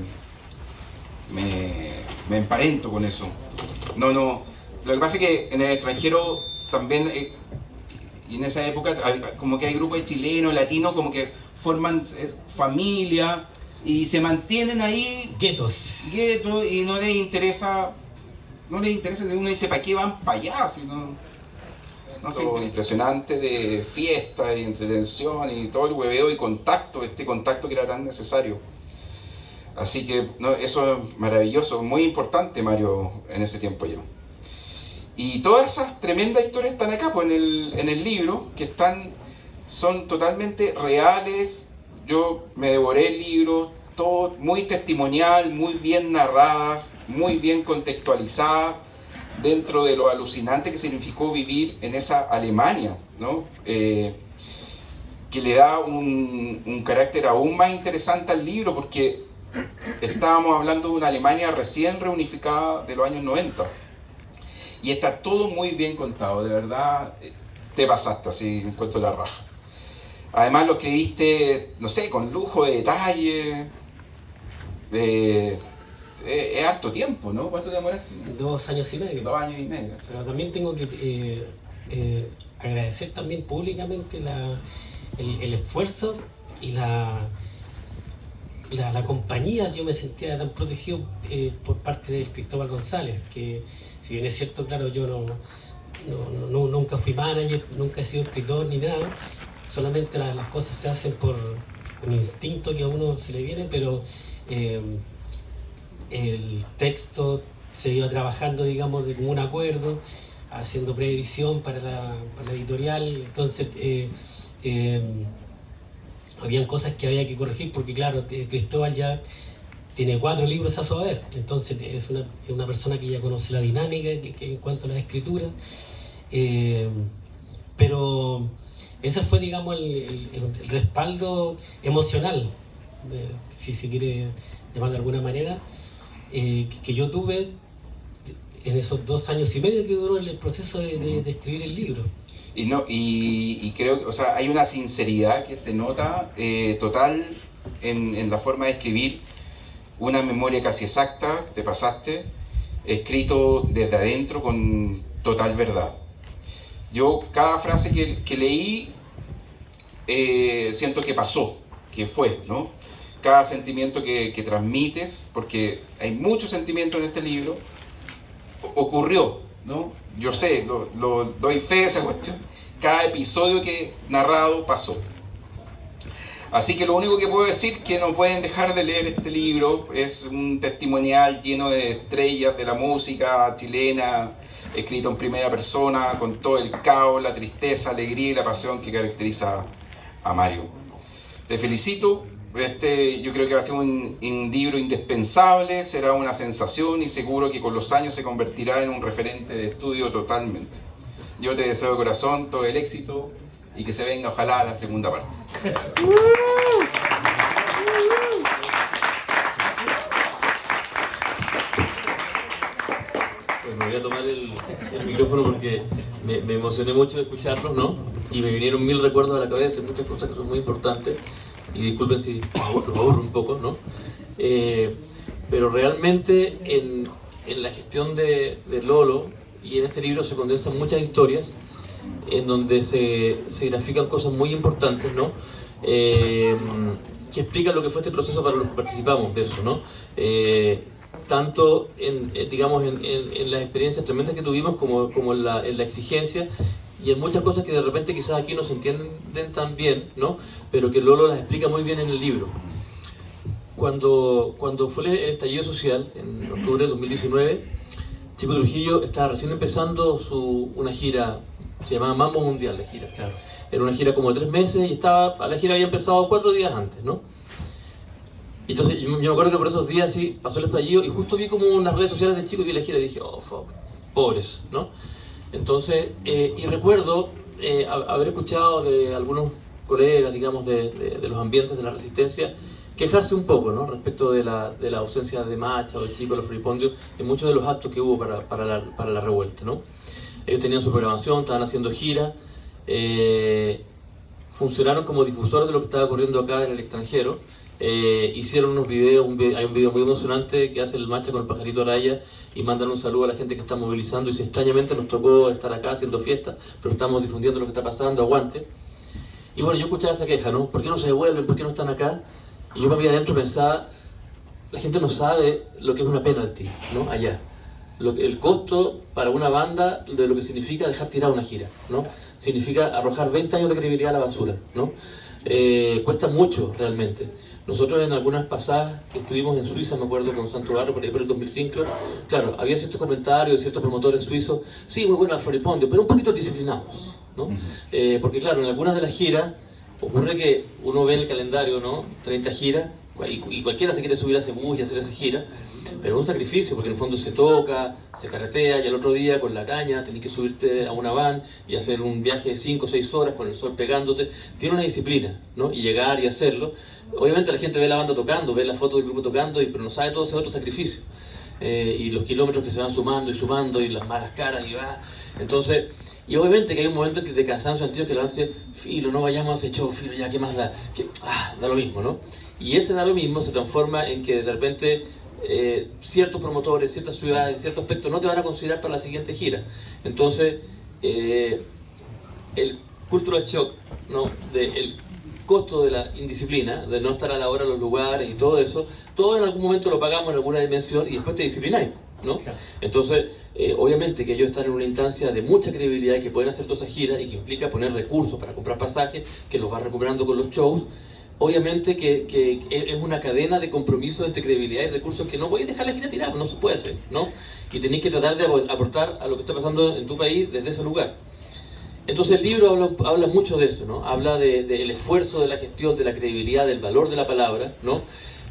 emparento con eso. Lo que pasa es que en el extranjero también, y en esa época, como que hay grupos de chilenos, latinos, como que forman familia y se mantienen ahí. Guetos. Y no les interesa, uno dice, ¿para qué van para allá? Si no sé, impresionante de fiesta y entretención y todo el hueveo y contacto, este contacto que era tan necesario. Así que eso es maravilloso, muy importante, Mario, en ese tiempo yo. Y todas esas tremendas historias están acá, pues, en el libro, que son totalmente reales. Yo me devoré el libro, todo muy testimonial, muy bien narradas, muy bien contextualizadas, dentro de lo alucinante que significó vivir en esa Alemania, ¿no? Que le da un carácter aún más interesante al libro, porque estábamos hablando de una Alemania recién reunificada de los años 90. Y está todo muy bien contado, de verdad, te pasaste así, encuentro la raja. Además lo escribiste, no sé, con lujo de detalle, es harto tiempo, ¿no? ¿Cuánto te demoraste? 2 años y medio. 2 años y medio. Pero también tengo que agradecer también públicamente el esfuerzo y la compañía. Yo me sentía tan protegido por parte de Cristóbal González, que si bien es cierto, claro, yo nunca fui manager, nunca he sido escritor ni nada, solamente las cosas se hacen por un instinto que a uno se le viene, pero el texto se iba trabajando, digamos, de común acuerdo, haciendo previsión para la editorial. Entonces habían cosas que había que corregir porque claro, Cristóbal ya tiene 4 libros a su haber, entonces es una persona que ya conoce la dinámica que en cuanto a la escritura, pero ese fue, digamos, el respaldo emocional, si se quiere llamar de alguna manera, que yo tuve en esos 2 años y medio que duró el proceso de escribir el libro. Y creo que, o sea, hay una sinceridad que se nota total en la forma de escribir, una memoria casi exacta, te pasaste, escrito desde adentro con total verdad. Yo cada frase que leí siento que pasó, que fue, ¿no? Cada sentimiento que transmites, porque hay mucho sentimiento en este libro, ocurrió, ¿no? Yo sé, lo doy fe de esa cuestión. Cada episodio que narrado pasó. Así que lo único que puedo decir que no pueden dejar de leer este libro, es un testimonial lleno de estrellas de la música chilena, escrito en primera persona, con todo el caos, la tristeza, alegría y la pasión que caracteriza a Mario. Te felicito. Yo creo que va a ser un libro indispensable, será una sensación y seguro que con los años se convertirá en un referente de estudio totalmente. Yo te deseo de corazón todo el éxito y que se venga ojalá la segunda parte. Bueno, voy a tomar el micrófono porque me emocioné mucho de escucharlos, ¿no? Y me vinieron 1000 recuerdos a la cabeza, muchas cosas que son muy importantes. Y disculpen si los aburro un poco, ¿no? Pero realmente en la gestión de Lolo y en este libro se condensan muchas historias en donde se grafican cosas muy importantes, ¿no? Que explican lo que fue este proceso para los que participamos de eso, ¿no? Tanto digamos, en las experiencias tremendas que tuvimos como en la exigencia, y en muchas cosas que de repente quizás aquí no se entienden tan bien, ¿no? Pero que Lolo las explica muy bien en el libro. Cuando fue el estallido social, en octubre de 2019, Chico Trujillo estaba recién empezando una gira, se llamaba Mambo Mundial la gira. Claro. Era una gira como de 3 meses y la gira había empezado 4 días antes, ¿no? Y entonces yo me acuerdo que por esos días sí pasó el estallido y justo vi como en las redes sociales de Chico y vi la gira y dije, oh fuck, pobres, ¿no? Entonces, y recuerdo haber escuchado de algunos colegas, digamos, de los ambientes de la resistencia, quejarse un poco, ¿no? Respecto de la ausencia de Macha o de Chico, los Floripondios, en muchos de los actos que hubo para la revuelta, ¿no? Ellos tenían su programación, estaban haciendo gira, funcionaron como difusores de lo que estaba ocurriendo acá en el extranjero, hicieron unos videos, hay un video muy emocionante que hace el Macha con el pajarito Araya y mandan un saludo a la gente que está movilizando y si extrañamente nos tocó estar acá haciendo fiesta, pero estamos difundiendo lo que está pasando, aguante. Y bueno, yo escuchaba esa queja, ¿no? ¿Por qué no se devuelven? ¿Por qué no están acá? Y yo para mí adentro pensaba, la gente no sabe lo que es una penalty, ¿no? Allá. El costo para una banda de lo que significa dejar tirada una gira, ¿no? Significa arrojar 20 años de credibilidad a la basura, ¿no? Cuesta mucho realmente. Nosotros en algunas pasadas que estuvimos en Suiza, me acuerdo con Santo Barro, por ahí por el 2005, claro, había ciertos comentarios de ciertos promotores suizos, sí, muy buena Floripondio, pero un poquito disciplinados, ¿no? Porque claro, en algunas de las giras ocurre que uno ve en el calendario, ¿no? 30 giras, y cualquiera se quiere subir a ese bus y hacer esa gira, pero es un sacrificio porque en el fondo se toca, se carretea y al otro día con la caña tenés que subirte a una van y hacer un viaje de 5 o 6 horas con el sol pegándote. Tiene una disciplina, ¿no? Y llegar y hacerlo. Obviamente la gente ve la banda tocando, ve la foto del grupo tocando, pero no sabe todo ese otro sacrificio. Y los kilómetros que se van sumando y las malas caras y va. Entonces, y obviamente que hay un momento en que te cansancio sentido que la banda dice, filo, no vayamos a hacer show, filo, ya, ¿qué más da? Da lo mismo, ¿no? Y ese da lo mismo se transforma en que de repente ciertos promotores, ciertas ciudades, ciertos aspectos no te van a considerar para la siguiente gira. Entonces, el cultural shock, ¿no? El costo de la indisciplina, de no estar a la hora en los lugares y todo eso, todo en algún momento lo pagamos en alguna dimensión y después te disciplináis, ¿no? Claro. Entonces, obviamente que ellos están en una instancia de mucha credibilidad y que pueden hacer toda esa gira y que implica poner recursos para comprar pasajes, que los va recuperando con los shows. Obviamente que es una cadena de compromiso entre credibilidad y recursos que no podéis dejar la gira tirada, no se puede hacer, ¿no? Y tenéis que tratar de aportar a lo que está pasando en tu país desde ese lugar. Entonces el libro habla mucho de eso, ¿no? Habla del esfuerzo de la gestión, de la credibilidad, del valor de la palabra, ¿no?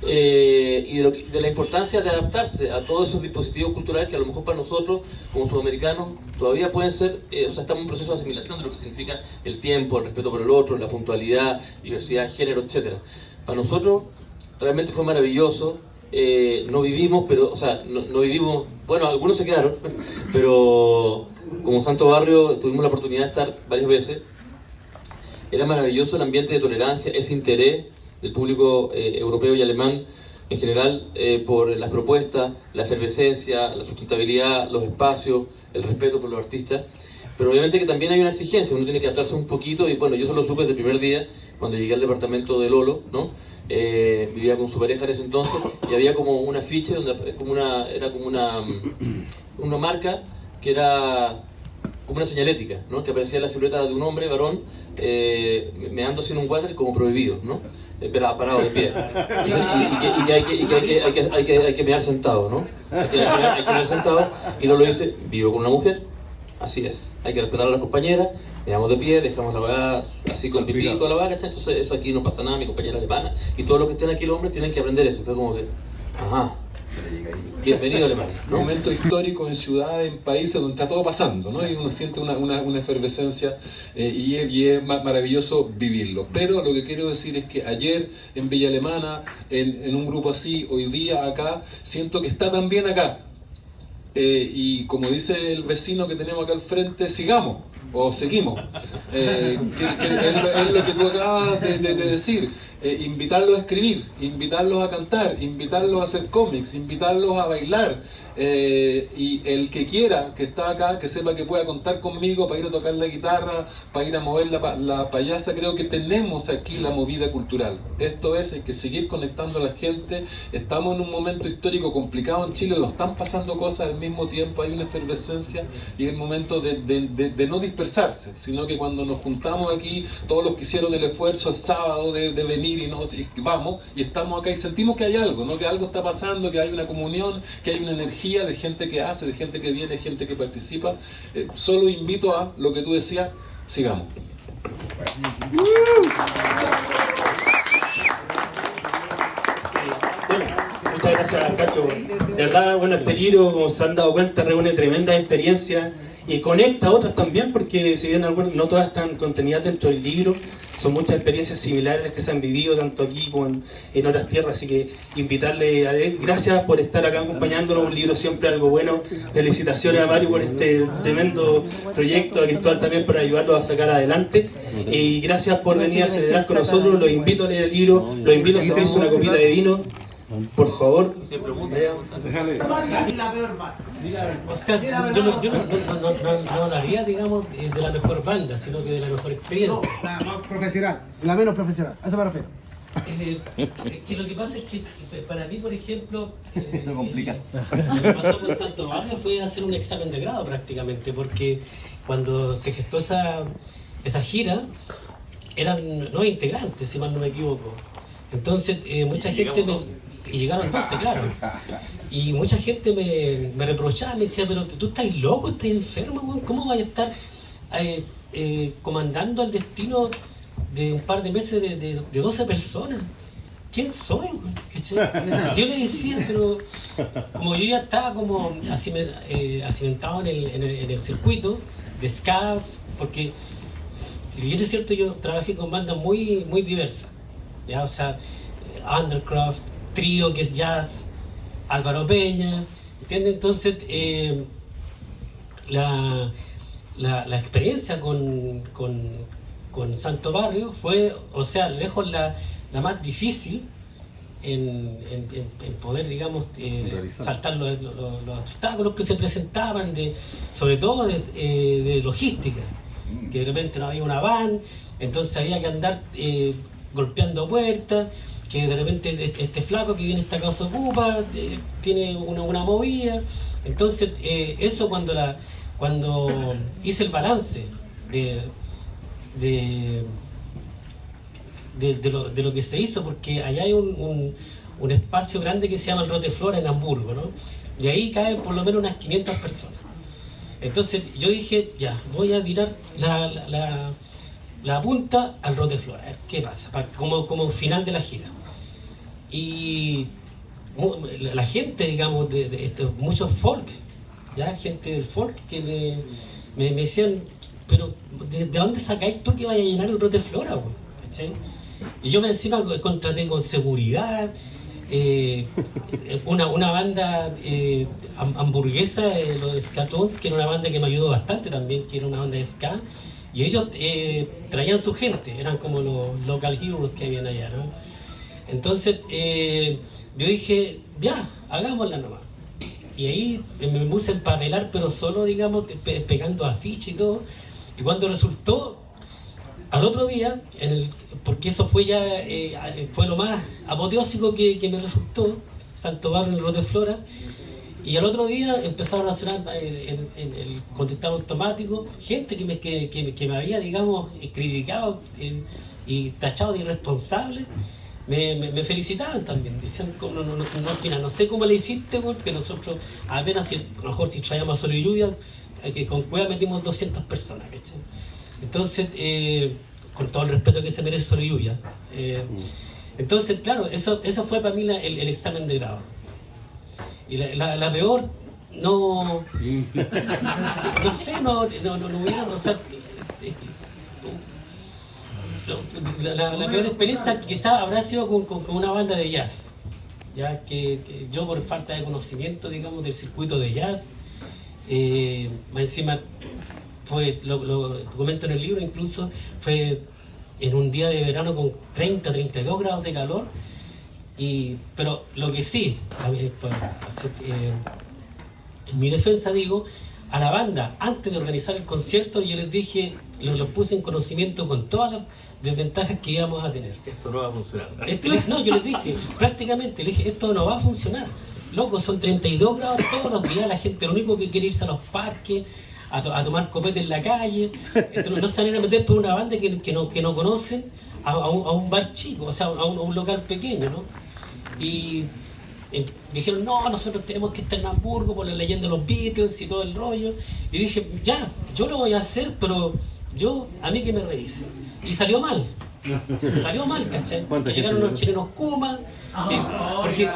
Y de la importancia de adaptarse a todos esos dispositivos culturales que a lo mejor para nosotros, como sudamericanos, todavía pueden ser, o sea, estamos en un proceso de asimilación de lo que significa el tiempo, el respeto por el otro, la puntualidad, diversidad, género, etc. Para nosotros realmente fue maravilloso. No vivimos, pero, o sea, no vivimos, bueno, algunos se quedaron, pero como Santo Barrio tuvimos la oportunidad de estar varias veces. Era maravilloso el ambiente de tolerancia, ese interés del público europeo y alemán en general por las propuestas, la efervescencia, la sustentabilidad, los espacios, el respeto por los artistas. Pero obviamente que también hay una exigencia, uno tiene que adaptarse un poquito, y bueno, yo eso lo supe desde el primer día, cuando llegué al departamento de Lolo, ¿no? Vivía con su pareja en ese entonces, y había como un afiche, donde era como una marca que era como una señalética, ¿no? Que aparecía la silueta de un hombre, varón, meándose en un water como prohibido, ¿no? Parado de pie. Y que hay que mear sentado, ¿no? Hay que mear sentado, y no lo dice, vivo con una mujer, así es. Hay que respetar a las compañeras, meamos de pie, dejamos la vaga así con pipí y toda la vaga, ¿cachai? Entonces eso aquí no pasa nada, mi compañera alemana, y todos los que estén aquí los hombres tienen que aprender eso. Fue como que, ajá. Bienvenido a Alemania, ¿no? Momento histórico en ciudades, en países donde está todo pasando, ¿no? Y uno siente una efervescencia y es maravilloso vivirlo. Pero lo que quiero decir es que ayer en Villa Alemana, en un grupo así, hoy día acá, siento que está también acá. Y como dice el vecino que tenemos acá al frente, sigamos o seguimos. Es lo que tú acabas de decir. Invitarlos a escribir, invitarlos a cantar, invitarlos a hacer cómics, invitarlos a bailar. Y el que quiera, que está acá, que sepa que pueda contar conmigo para ir a tocar la guitarra, para ir a mover la payasa. Creo que tenemos aquí la movida cultural. Esto es, hay que seguir conectando a la gente. Estamos en un momento histórico complicado en Chile, nos están pasando cosas al mismo tiempo, hay una efervescencia, y es el momento de no dispersarse, sino que cuando nos juntamos aquí, todos los que hicieron el esfuerzo el sábado de venir y vamos, y estamos acá y sentimos que hay algo, ¿no? Que algo está pasando, que hay una comunión, que hay una energía de gente que hace, de gente que viene, gente que participa. Solo invito a lo que tú decías, sigamos. Bueno, muchas gracias, Cacho. De verdad, bueno, este libro, como se han dado cuenta, reúne tremendas experiencias y conecta a otras también, porque si bien algunas, no todas están contenidas dentro del libro, son muchas experiencias similares que se han vivido tanto aquí como en otras tierras. Así que invitarle a él, gracias por estar acá acompañándonos, un libro siempre algo bueno. Felicitaciones a Mario por este tremendo proyecto, a Cristóbal también por ayudarlo a sacar adelante, y gracias por venir a celebrar con nosotros. Los invito a leer el libro, los invito a servirse una copita de vino, por favor. O sea, yo no hablaría, digamos, de la mejor banda, sino que de la mejor experiencia. La más profesional, la menos profesional, a eso me refiero. Es que lo que pasa es que para mí, por ejemplo, lo que pasó con Santo Barrio fue hacer un examen de grado prácticamente, porque cuando se gestó esa gira, eran 9 integrantes, si mal no me equivoco. Entonces, mucha gente y llegaron 12, claro. Y mucha gente me reprochaba, me decía, pero tú estás loco, estás enfermo, güey. ¿Cómo vas a estar comandando el destino de un par de meses de 12 personas? ¿Quién soy, güey? Yo le decía, pero como yo ya estaba como cimentado en el circuito de scouts, porque si bien es cierto, yo trabajé con bandas muy, muy diversas, ¿ya? O sea, Undercraft, Trío, que es jazz, Álvaro Peña, ¿entiendes? Entonces, la experiencia con Santo Barrio fue, o sea, lejos la más difícil en poder, digamos, saltar los obstáculos que se presentaban, sobre todo de logística, que de repente no había una van, entonces había que andar golpeando puertas. que de repente este flaco que viene a esta casa ocupa, tiene una movida. Entonces, eso cuando hice el balance de lo que se hizo, porque allá hay un espacio grande que se llama el Roteflora en Hamburgo, ¿no? Y ahí caen por lo menos unas 500 personas. Entonces yo dije, ya, voy a tirar la punta al Roteflora, a ver qué pasa, como final de la gira. Y la gente, digamos, muchos folk, ya gente del folk que me decían, pero ¿de dónde sacáis tú que vaya a llenar el Roteflora, güey? ¿Cachai? Y yo me encima contraté con seguridad, una banda hamburguesa, los Scatones, que era una banda que me ayudó bastante también, que era una banda de ska, y ellos traían su gente, eran como los local heroes que habían allá, ¿no? Entonces yo dije, ya, hagámosla nomás. Y ahí me puse a empapelar, pero solo, digamos, pegando afiches y todo. Y cuando resultó, al otro día, porque eso fue ya fue lo más apoteósico que me resultó, Santo Barro en el Roteflora, y al otro día empezaron a sonar el contestador automático, gente que me había, digamos, criticado y tachado de irresponsable. Me felicitaban también, decían, mira, no sé cómo le hiciste, porque nosotros apenas, a lo mejor si traíamos Sol y Lluvia, que con Cueva metimos 200 personas, ¿cachai? Entonces, con todo el respeto que se merece Sol y Lluvia. Entonces, claro, eso fue para mí el examen de grado. Y la peor, no sé, no hubiera, o sea, la peor experiencia quizás habrá sido con una banda de jazz, ya que yo por falta de conocimiento, digamos, del circuito de jazz, más encima fue, lo comento en el libro, incluso fue en un día de verano con 32 grados de calor, pero lo que sí, en mi defensa digo, a la banda, antes de organizar el concierto, yo les dije, los puse en conocimiento con todas las desventajas que íbamos a tener. Esto no va a funcionar. No, yo les dije, prácticamente, les dije, esto no va a funcionar. Loco, son 32 grados todos los días, la gente lo único que quiere irse a los parques, a tomar copete en la calle. Entonces, no se van a meter por una banda que no conocen a un bar chico, o sea, a un local pequeño, ¿no? Y dijeron, no, nosotros tenemos que estar en Hamburgo por la leyenda de los Beatles y todo el rollo. Y dije, ya, yo lo voy a hacer, pero a mí que me revisen. Y salió mal, ¿cachai? Porque llegaron los chilenos Kuma, porque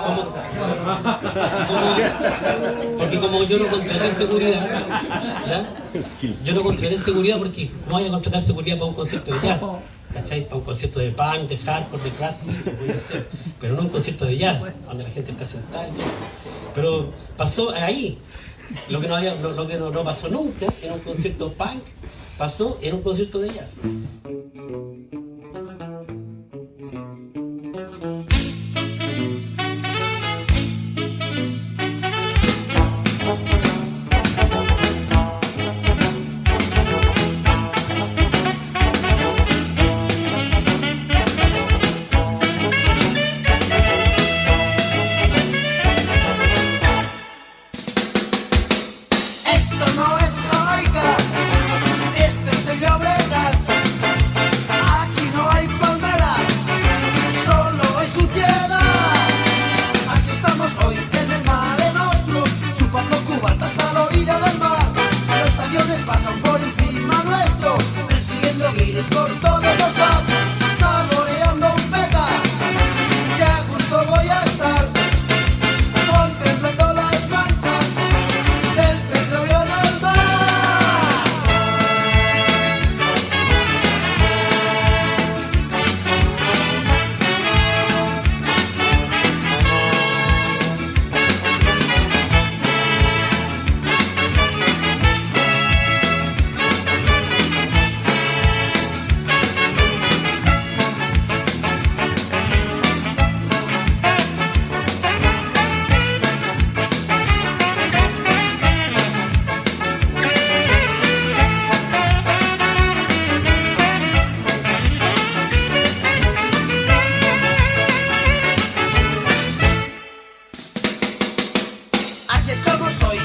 como yo no contraté seguridad, ¿ya? Yo no contraté seguridad porque ¿cómo voy a contratar seguridad para un concierto de jazz? ¿Cachai? Para un concierto de punk, de hardcore, de clásico, puede ser, pero no un concierto de jazz, donde la gente está sentada y todo. Pero pasó ahí, lo que no pasó nunca en un concierto punk, pasó en un concierto de jazz. Esto no es Jamaica, este es el Llobregat. aquí estamos hoy.